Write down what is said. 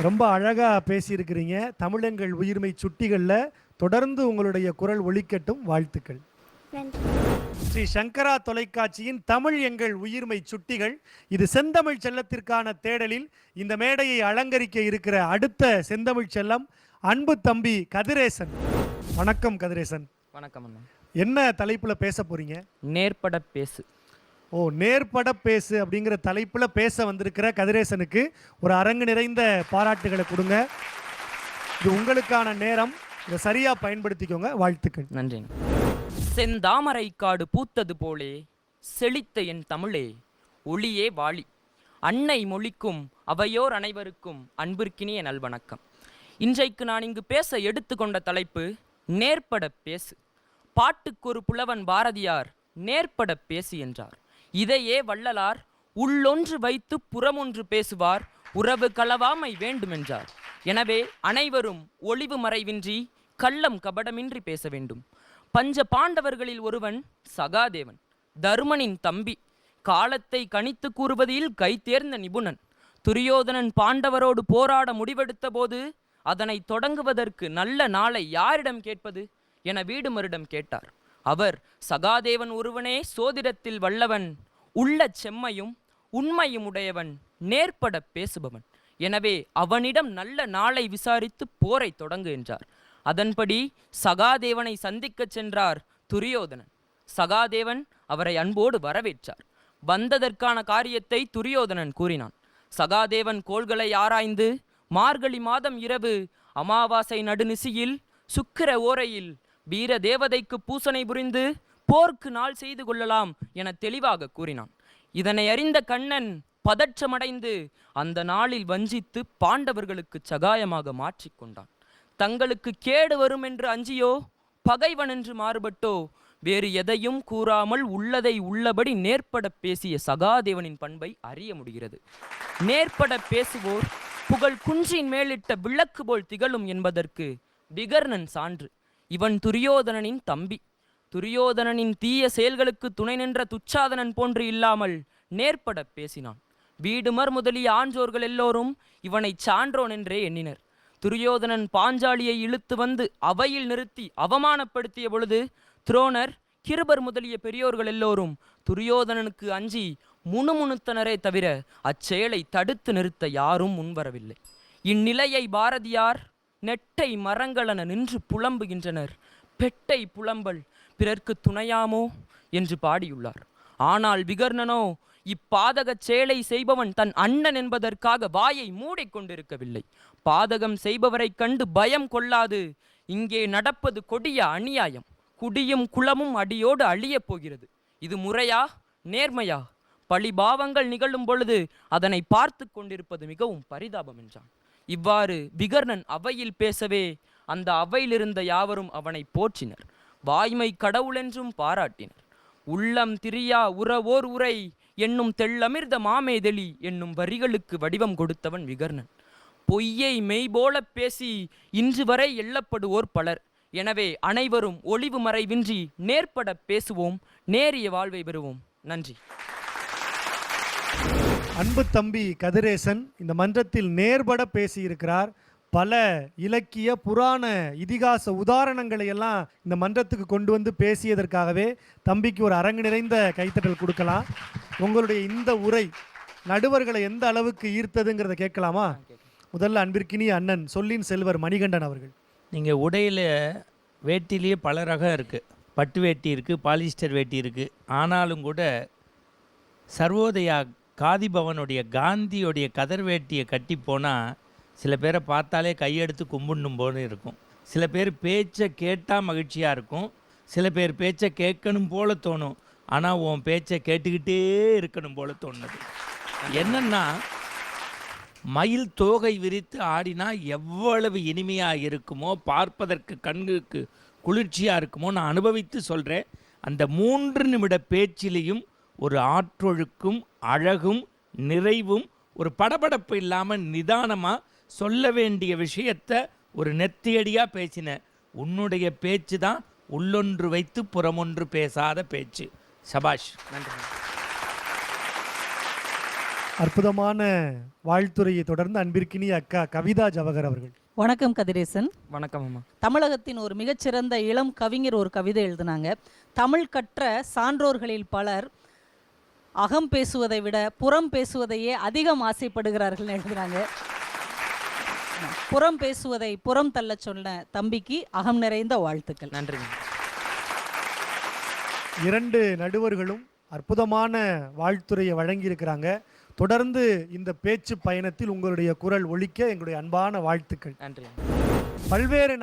ரொம்ப அழகா பேசியிருக்கிறீங்க. தமிழெங்கள் உயிர்மை சுட்டிகளில் தொடர்ந்து உங்களுடைய குரல் ஒலிக்கட்டும். வாழ்த்துக்கள். நன்றி. ஸ்ரீ சங்கரா தொலைக்காட்சியின் தமிழ் எங்கள் உயிர்மை சுட்டிகள். இது செந்தமிழ் செல்லத்திற்கான தேடலில் இந்த மேடையை அலங்கரிக்க இருக்கிற அடுத்த செந்தமிழ் செல்லம் அன்பு தம்பி கதிரேசன். வணக்கம் கதிரேசன். வணக்கம் அண்ணா. என்ன தலைப்புல பேச போறீங்க? நேர்பட பேசு. நேர்பட பேசு அப்படிங்கிற தலைப்புல பேச வந்திருக்கிற கதிரேசனுக்கு ஒரு அரங்கு நிறைந்த பாராட்டுகளை கொடுங்க. இது உங்களுக்கான நேரம், இதை சரியா பயன்படுத்திக்கோங்க. வாழ்த்துக்கள். நன்றி. செந்தாமரை காடு பூத்தது போலே செழித்த என் தமிழே, ஒளியே வாழி. அன்னை மொழிக்கும் அவையோர் அனைவருக்கும் அன்பிற்கினிய நல்வணக்கம். இன்றைக்கு நான் இங்கு பேச எடுத்துக்கொண்ட தலைப்பு நேர்பட பேசு. பாட்டுக்கு ஒரு புலவன் பாரதியார் நேர்பட பேசு என்றார். இதையே வள்ளலார் உள்ளொன்று வைத்து புறமொன்று பேசுவார், உறவு களவாமை வேண்டுமென்றார். எனவே அனைவரும் ஒளிவு மறைவின்றி கள்ளம் கபடமின்றி பேச வேண்டும். பஞ்ச பாண்டவர்களில் ஒருவன் சகாதேவன், தருமனின் தம்பி, காலத்தை கணித்து கூறுவதில் கைதேர்ந்த நிபுணன். துரியோதனன் பாண்டவரோடு போராட முடிவெடுத்த போது அதனை தொடங்குவதற்கு நல்ல நாளை யாரிடம் கேட்பது என வீடுமரிடம் கேட்டார். அவர் சகாதேவன் ஒருவனே சோதிடத்தில் வல்லவன், உள்ள செம்மையும் உண்மையும் உடையவன், நேர்பட பேசுபவன். எனவே அவனிடம் நல்ல நாளை விசாரித்து போரை தொடங்கு என்றார். அதன்படி சகாதேவனை சந்திக்கச் சென்றார் துரியோதனன். சகாதேவன் அவரை அன்போடு வரவேற்றார். வந்ததற்கான காரியத்தை துரியோதனன் கூறினான். சகாதேவன் கோள்களை ஆராய்ந்து மார்கழி மாதம் இரவு அமாவாசை நடுநிசியில் சுக்கிர ஓரையில் வீர தேவதைக்கு பூசனை புரிந்து போர்க்கு நாள் செய்து கொள்ளலாம் என தெளிவாக கூறினான். இதனை அறிந்த கண்ணன் பதற்றமடைந்து அந்த நாளில் வஞ்சித்து பாண்டவர்களுக்கு சகாயமாக மாற்றிக்கொண்டான். தங்களுக்கு கேடு வரும் என்று அஞ்சியோ பகைவன் என்று மாறுபட்டோ வேறு எதையும் கூறாமல் உள்ளதை உள்ளபடி நேர்பட பேசிய சகாதேவனின் பண்பை அறிய முடிகிறது. நேர்பட பேசுவோர் புகழ் குன்றின் மேலிட்ட விளக்கு போல் திகழும் என்பதற்கு விகர்ணன் சான்று. இவன் துரியோதனனின் தம்பி. துரியோதனனின் தீய செயல்களுக்கு துணை நின்ற துச்சாதனன் போன்று இல்லாமல் நேர்பட பேசினான். வீடுமர் முதலிய ஆன்றோர்கள் எல்லோரும் இவனை சான்றோன் என்றே எண்ணினர். துரியோதனன் பாஞ்சாலியை இழுத்து வந்து அவையில் நிறுத்தி அவமானப்படுத்திய பொழுது துரோணர், கிருபர் முதலிய பெரியோர்கள் எல்லோரும் துரியோதனனுக்கு அஞ்சி முணுமுணுத்தனரே தவிர அச்செயலை தடுத்து நிறுத்த யாரும் முன்வரவில்லை. இந்நிலையை பாரதியார் நெட்டை மரங்களென நின்று புலம்புகின்றனர், பெட்டை புலம்பல் பிறர்க்கு துணையாமோ என்று பாடியுள்ளார். ஆனால் விகர்ணனோ இப்பாதகச் செயலை செய்பவன் தன் அண்ணன் என்பதற்காக வாயை மூடிக்கொண்டிருக்கவில்லை. பாதகம் செய்பவரைக் கண்டு பயம் கொள்ளாது, இங்கே நடப்பது கொடிய அநியாயம், குடியும் குளமும் அடியோடு அழியப் போகிறது, இது முறையா நேர்மையா? பழிபாவங்கள் நிகழும் பொழுது அதனை பார்த்து கொண்டிருப்பது மிகவும் பரிதாபம் என்றான். இவ்வாறு விகர்ணன் அவையில் பேசவே அந்த அவையிலிருந்த யாவரும் அவனை போற்றினர், வாய்மை கடவுளென்றும் பாராட்டினர். உள்ளம் திரியா உறவோர் உரை என்னும் தெள்ளமிர்த மாமேதெளி என்னும் வரிகளுக்கு வடிவம் கொடுத்தவன் விகர்ணன். பொய்யை மெய்போல பேசி இன்று வரை எள்ளப்படுவோர் பலர். எனவே அனைவரும் ஒளிவு மறைவின்றி நேர்பட பேசுவோம், நேரிய வாழ்வை பெறுவோம். நன்றி. அன்பு தம்பி கதிரேசன் இந்த மன்றத்தில் நேர்பட பேசியிருக்கிறார். பல இலக்கிய புராண இதிகாச உதாரணங்களை எல்லாம் இந்த மன்றத்துக்கு கொண்டு வந்து பேசியதற்காகவே தம்பிக்கு ஒரு அரங்கு நிறைந்த கைத்தட்டல் கொடுக்கலாம். உங்களுடைய இந்த உரை நடுவர்களை எந்த அளவுக்கு ஈர்த்ததுங்கிறத கேட்கலாமா? முதல்ல அன்பிற்கினிய அண்ணன் சொல்லின் செல்வர் மணிகண்டன் அவர்கள். நீங்கள் உடையில் வேட்டிலேயே பல ரகம் இருக்குது. பட்டு வேட்டி இருக்குது, பாலிஸ்டர் வேட்டி இருக்குது. ஆனாலும் கூட சர்வோதயா காதிபவனுடைய காந்தியோடைய கதர் வேட்டியை கட்டி போனால் சில பேரை பார்த்தாலே கையெடுத்து கும்பிடணும் போல இருக்கும். சில பேர் பேச்சை கேட்டால் மகிழ்ச்சியாக இருக்கும், சில பேர் பேச்சை கேட்கணும் போல தோணும். ஆனால் உன் பேச்சை கேட்டுக்கிட்டே இருக்கணும் போல தோணுது. என்னன்னா, மயில் தோகை விரித்து ஆடினா எவ்வளவு இனிமையாக இருக்குமோ, பார்ப்பதற்கு கண்ணுக்கு குளிர்ச்சியாக இருக்குமோ, நான் அனுபவித்து சொல்கிறேன். அந்த 3 நிமிட பேச்சிலையும் ஒரு ஆற்றொழுக்கும் அழகும் நிறைவும், ஒரு படபடப்பு இல்லாமல் நிதானமாக சொல்ல வேண்டிய விஷயத்தை ஒரு நெத்தியடியாக பேசின உன்னுடைய பேச்சு தான் உள்ளொன்று வைத்து புறமொன்று பேசாத பேச்சு. சபாஷ். நன்றி. அற்புதமான வாழ்த்துரையை தொடர்ந்து அன்பிற்கினிய அக்கா கவிதா ஜவஹர் அவர்கள். வணக்கம் கதிரேசன். வணக்கம் அம்மா. தமிழகத்தின் ஒரு மிகச்சிறந்த இளம் கவிஞர் ஒரு கவிதை எழுதினாங்க. தமிழ் கற்ற சான்றோர்களில் பலர் அகம் பேசுவதை விட புறம் பேசுவதையே அதிகம் ஆசைப்படுகிறார்கள் எழுதுனாங்க. புறம் பேசுவதை புறம் தள்ள சொன்ன தம்பிக்கு அகம் நிறைந்த வாழ்த்துக்கள். நன்றி. 2 நடுவர்களும் அற்புதமான வாழ்த்துரையை வழங்கியிருக்கிறாங்க. தொடர்ந்து இந்த பேச்சு பயணத்தில் உங்களுடைய குரல் ஒலிக்க எங்களுடைய அன்பான வாழ்த்துக்கள். நன்றி. பல்வேறு